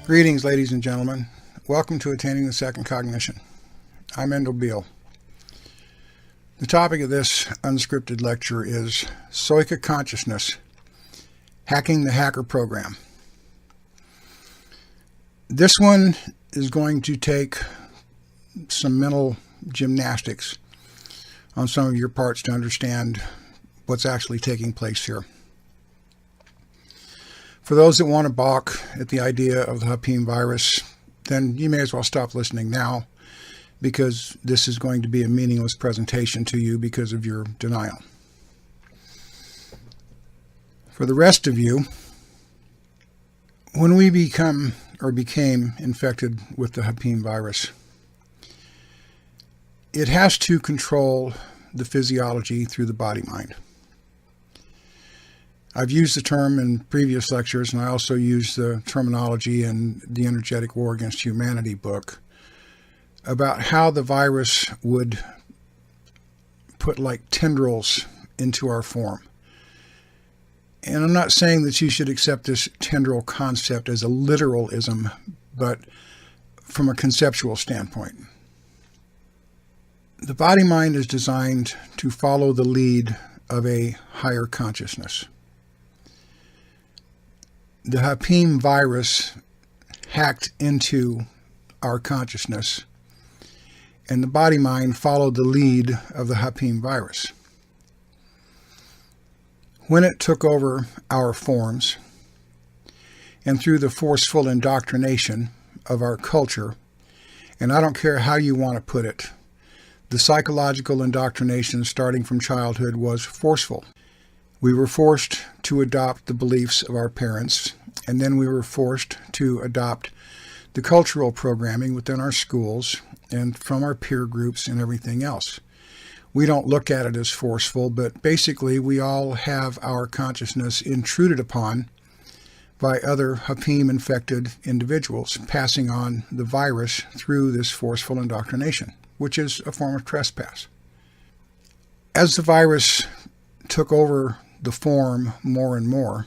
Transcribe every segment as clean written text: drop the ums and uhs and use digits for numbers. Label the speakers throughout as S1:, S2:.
S1: Greetings, ladies and gentlemen. Welcome to Attaining the Second Cognition. I'm Endall Beall. The topic of this unscripted lecture is PSOYCA consciousness, hacking the hacker program. This one is going to take some mental gymnastics on some of your parts to understand what's actually taking place here. For those that want to balk at the idea of the Herpes virus, then you may as well stop listening now, because this is going to be a meaningless presentation to you because of your denial. For the rest of you, when we became infected with the Herpes virus, it has to control the physiology through the body-mind. I've used the term in previous lectures, and I also use the terminology in the Energetic War Against Humanity book about how the virus would put like tendrils into our form. And I'm not saying that you should accept this tendril concept as a literalism, but from a conceptual standpoint. The body-mind is designed to follow the lead of a higher consciousness. The Herpes virus hacked into our consciousness, and the body-mind followed the lead of the Herpes virus. When it took over our forms, and through the forceful indoctrination of our culture, and I don't care how you want to put it, the psychological indoctrination starting from childhood was forceful. We were forced to adopt the beliefs of our parents, and then we were forced to adopt the cultural programming within our schools and from our peer groups and everything else. We don't look at it as forceful, but basically we all have our consciousness intruded upon by other Herpes-infected individuals, passing on the virus through this forceful indoctrination, which is a form of trespass. As the virus took over the form more and more,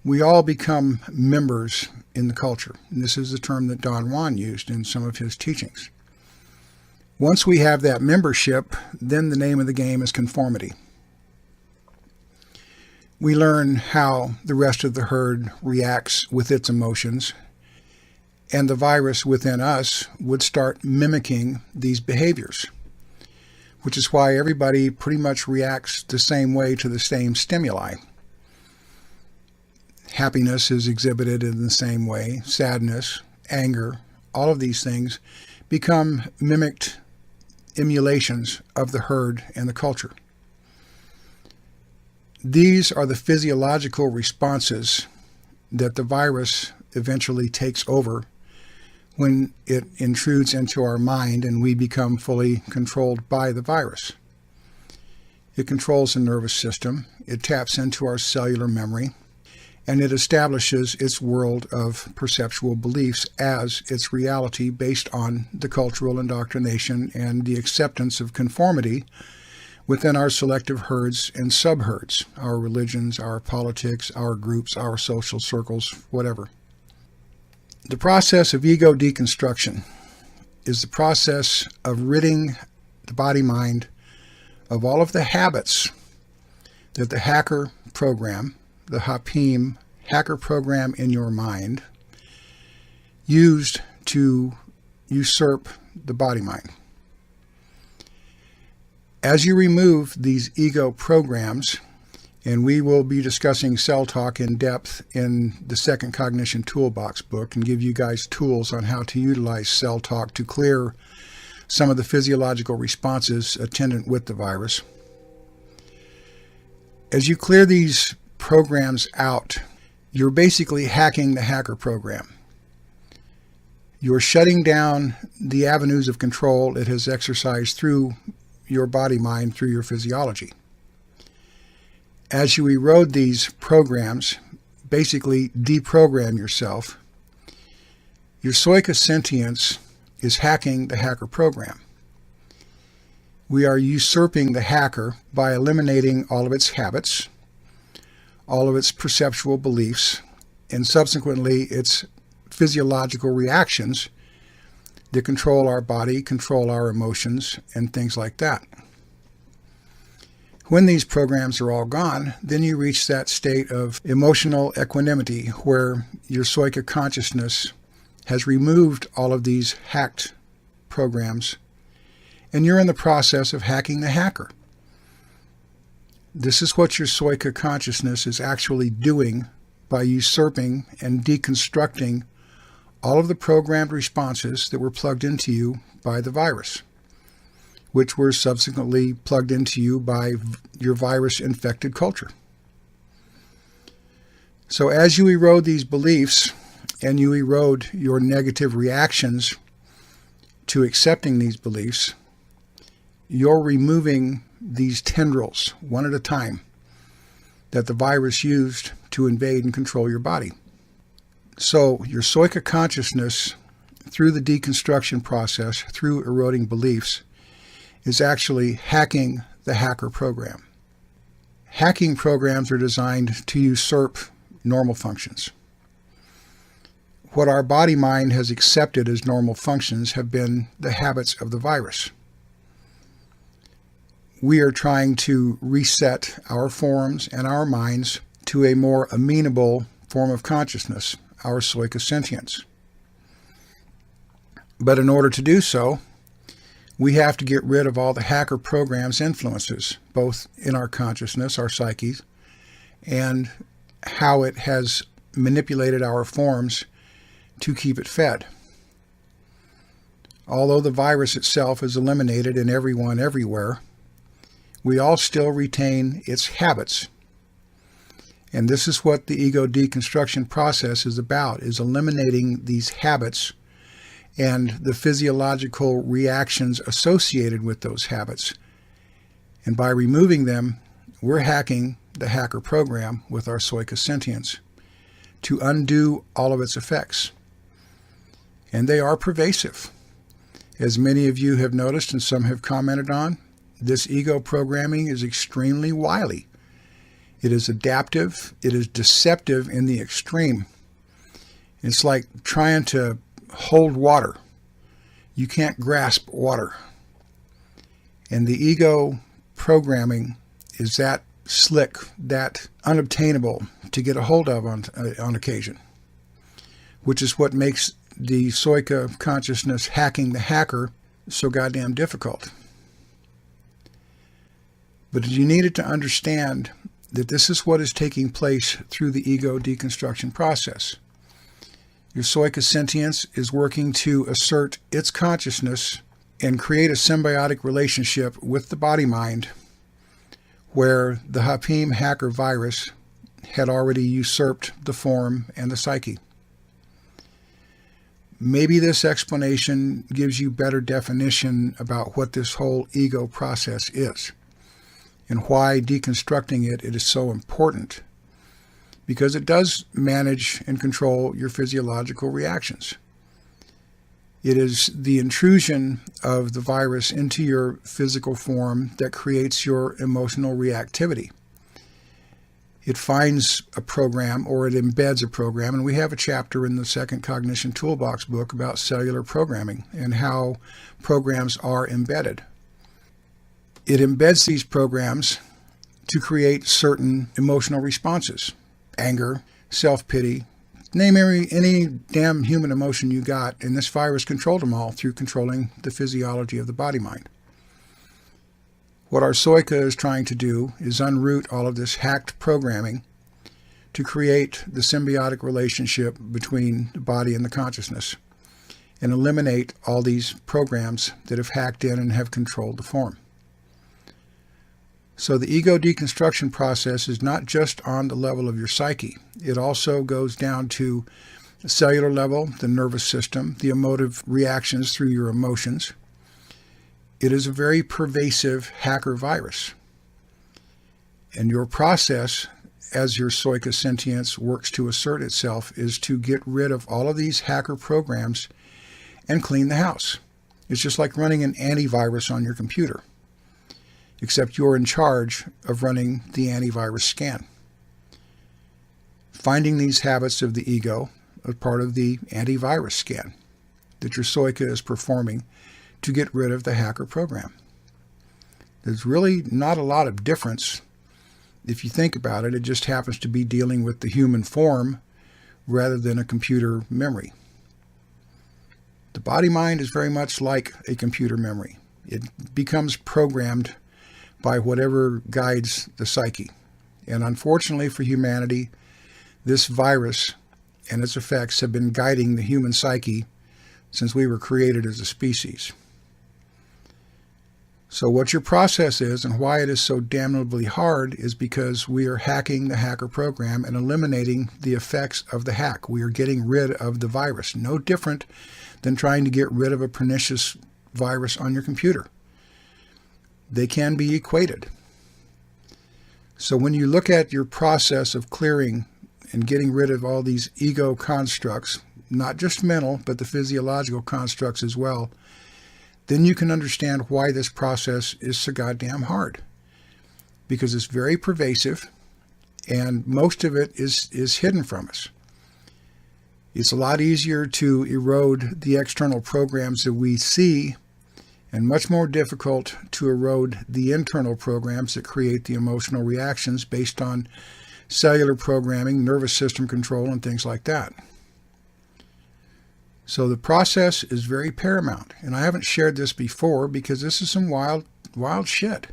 S1: we all become members in the culture. And this is the term that Don Juan used in some of his teachings. Once we have that membership, then the name of the game is conformity. We learn how the rest of the herd reacts with its emotions, and the virus within us would start mimicking these behaviors, which is why everybody pretty much reacts the same way to the same stimuli. Happiness is exhibited in the same way. Sadness, anger, all of these things become mimicked emulations of the herd and the culture. These are the physiological responses that the virus eventually takes over when it intrudes into our mind and we become fully controlled by the virus. It controls the nervous system, it taps into our cellular memory, and it establishes its world of perceptual beliefs as its reality based on the cultural indoctrination and the acceptance of conformity within our selective herds and subherds, our religions, our politics, our groups, our social circles, whatever. The process of ego deconstruction is the process of ridding the body-mind of all of the habits that the hacker program, the Herpes hacker program in your mind, used to usurp the body-mind. As you remove these ego programs, and we will be discussing cell talk in depth in the Second Cognition Toolbox book and give you guys tools on how to utilize cell talk to clear some of the physiological responses attendant with the virus. As you clear these programs out, you're basically hacking the hacker program. You're shutting down the avenues of control it has exercised through your body-mind, through your physiology. As you erode these programs, basically deprogram yourself, your PSOYCA sentience is hacking the hacker program. We are usurping the hacker by eliminating all of its habits, all of its perceptual beliefs, and subsequently its physiological reactions that control our body, control our emotions, and things like that. When these programs are all gone, then you reach that state of emotional equanimity where your PSOYCA consciousness has removed all of these hacked programs, and you're in the process of hacking the hacker. This is what your PSOYCA consciousness is actually doing by usurping and deconstructing all of the programmed responses that were plugged into you by the virus, which were subsequently plugged into you by your virus-infected culture. So as you erode these beliefs and you erode your negative reactions to accepting these beliefs, you're removing these tendrils one at a time that the virus used to invade and control your body. So your PSOYCA consciousness, through the deconstruction process, through eroding beliefs, is actually hacking the hacker program. Hacking programs are designed to usurp normal functions. What our body-mind has accepted as normal functions have been the habits of the virus. We are trying to reset our forms and our minds to a more amenable form of consciousness, our PSOYCA sentience. But in order to do so, we have to get rid of all the hacker program's influences, both in our consciousness, our psyches, and how it has manipulated our forms to keep it fed. Although the virus itself is eliminated in everyone everywhere, we all still retain its habits. And this is what the ego deconstruction process is about, is eliminating these habits and the physiological reactions associated with those habits. And by removing them, we're hacking the hacker program with our PSOYCA sentience to undo all of its effects. And they are pervasive. As many of you have noticed and some have commented on, this ego programming is extremely wily. It is adaptive. It is deceptive in the extreme. It's like trying to hold water. You can't grasp water. And the ego programming is that slick, that unobtainable to get a hold of on occasion, which is what makes the PSOYCA consciousness hacking the hacker so goddamn difficult. But you needed to understand that this is what is taking place through the ego deconstruction process. Your PSOYCA sentience is working to assert its consciousness and create a symbiotic relationship with the body-mind where the Hapim hacker virus had already usurped the form and the psyche. Maybe this explanation gives you better definition about what this whole ego process is and why deconstructing it is so important, because it does manage and control your physiological reactions. It is the intrusion of the virus into your physical form that creates your emotional reactivity. It finds a program, or it embeds a program, and we have a chapter in the Second Cognition Toolbox book about cellular programming and how programs are embedded. It embeds these programs to create certain emotional responses: anger, self-pity, name any damn human emotion you got, and this virus controlled them all through controlling the physiology of the body-mind. What our PSOYCA is trying to do is unroot all of this hacked programming to create the symbiotic relationship between the body and the consciousness and eliminate all these programs that have hacked in and have controlled the form. So the ego deconstruction process is not just on the level of your psyche. It also goes down to the cellular level, the nervous system, the emotive reactions through your emotions. It is a very pervasive hacker virus. And your process, as your PSOYCA sentience works to assert itself, is to get rid of all of these hacker programs and clean the house. It's just like running an antivirus on your computer, except you're in charge of running the antivirus scan. Finding these habits of the ego, a part of the antivirus scan that your PSOYCA is performing to get rid of the hacker program. There's really not a lot of difference. If you think about it, it just happens to be dealing with the human form rather than a computer memory. The body-mind is very much like a computer memory. It becomes programmed by whatever guides the psyche. And unfortunately for humanity, this virus and its effects have been guiding the human psyche since we were created as a species. So what your process is and why it is so damnably hard is because we are hacking the hacker program and eliminating the effects of the hack. We are getting rid of the virus. No different than trying to get rid of a pernicious virus on your computer. They can be equated. So when you look at your process of clearing and getting rid of all these ego constructs, not just mental, but the physiological constructs as well, then you can understand why this process is so goddamn hard. Because it's very pervasive, and most of it is hidden from us. It's a lot easier to erode the external programs that we see, and much more difficult to erode the internal programs that create the emotional reactions based on cellular programming, nervous system control, and things like that. So the process is very paramount, and I haven't shared this before because this is some wild shit.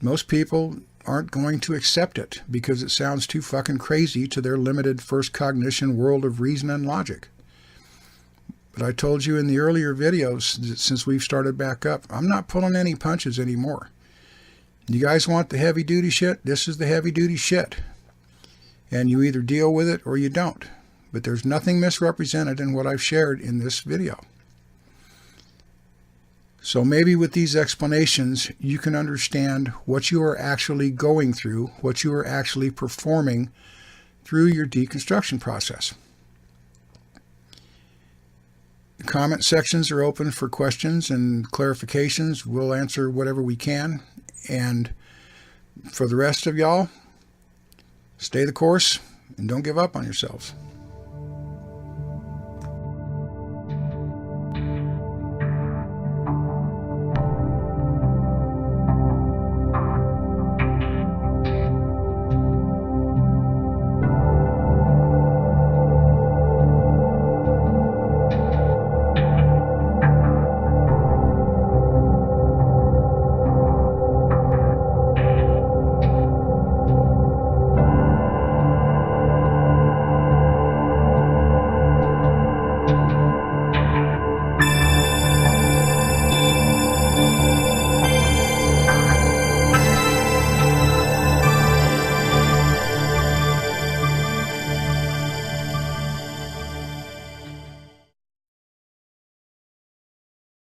S1: Most people aren't going to accept it because it sounds too fucking crazy to their limited first cognition world of reason and logic. But I told you in the earlier videos that since we've started back up, I'm not pulling any punches anymore. You guys want the heavy-duty shit? This is the heavy-duty shit. And you either deal with it or you don't. But there's nothing misrepresented in what I've shared in this video. So maybe with these explanations, you can understand what you are actually going through, what you are actually performing through your deconstruction process. The comment sections are open for questions and clarifications. We'll answer whatever we can. And for the rest of y'all, stay the course and don't give up on yourselves.